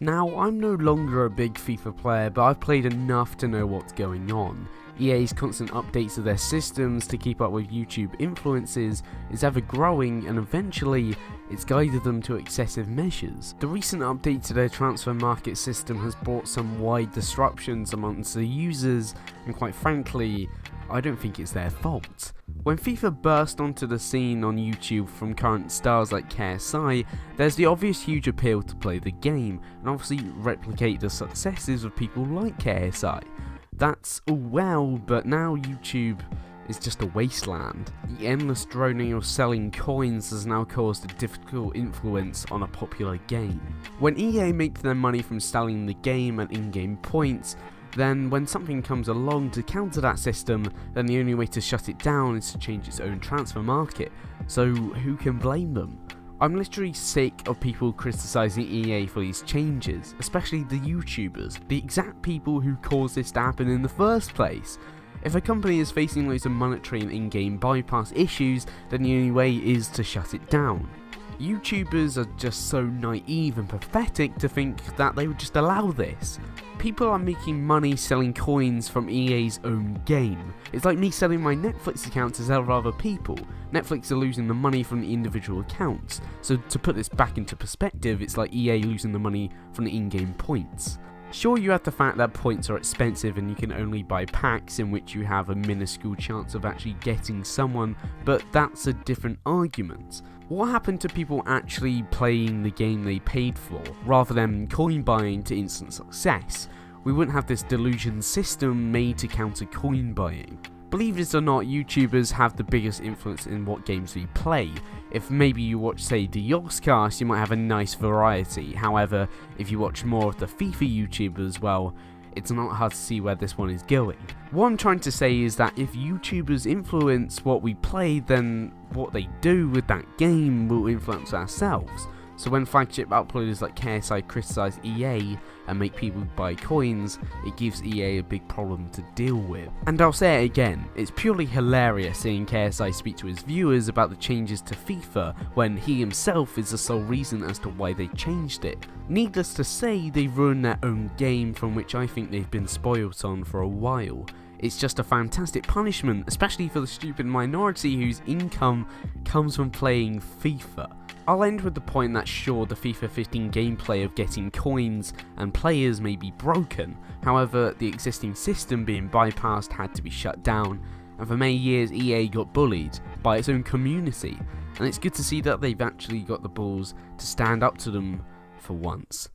Now, I'm no longer a big FIFA player, but I've played enough to know what's going on. EA's constant updates of their systems to keep up with YouTube influences is ever growing, and eventually it's guided them to excessive measures. The recent update to their transfer market system has brought some wide disruptions amongst the users, and quite frankly, I don't think it's their fault. When FIFA burst onto the scene on YouTube from current stars like KSI, there's the obvious huge appeal to play the game, and obviously replicate the successes of people like KSI. That's all well, but now YouTube is just a wasteland. The endless droning of selling coins has now caused a difficult influence on a popular game. When EA make their money from selling the game and in-game points, then when something comes along to counter that system, then the only way to shut it down is to change its own transfer market. So who can blame them? I'm literally sick of people criticising EA for these changes, especially the YouTubers, the exact people who caused this to happen in the first place. If a company is facing loads of monetary and in-game bypass issues, then the only way is to shut it down. YouTubers are just so naive and pathetic to think that they would just allow this. People are making money selling coins from EA's own game. It's like me selling my Netflix account to sell for other people. Netflix are losing the money from the individual accounts. So to put this back into perspective, it's like EA losing the money from the in-game points. Sure, you have the fact that points are expensive and you can only buy packs in which you have a minuscule chance of actually getting someone, but that's a different argument. What happened to people actually playing the game they paid for, rather than coin buying to instant success? We wouldn't have this delusion system made to counter coin buying. Believe it or not, YouTubers have the biggest influence in what games we play. If maybe you watch, say, the Yogscast, you might have a nice variety. However, if you watch more of the FIFA YouTubers, well, it's not hard to see where this one is going. What I'm trying to say is that if YouTubers influence what we play, then what they do with that game will influence ourselves. So when flagship uploaders like KSI criticise EA and make people buy coins, it gives EA a big problem to deal with. And I'll say it again, it's purely hilarious seeing KSI speak to his viewers about the changes to FIFA when he himself is the sole reason as to why they changed it. Needless to say, they've ruined their own game, from which I think they've been spoilt on for a while. It's just a fantastic punishment, especially for the stupid minority whose income comes from playing FIFA. I'll end with the point that sure, the FIFA 15 gameplay of getting coins and players may be broken, however the existing system being bypassed had to be shut down, and for many years EA got bullied by its own community, and it's good to see that they've actually got the balls to stand up to them for once.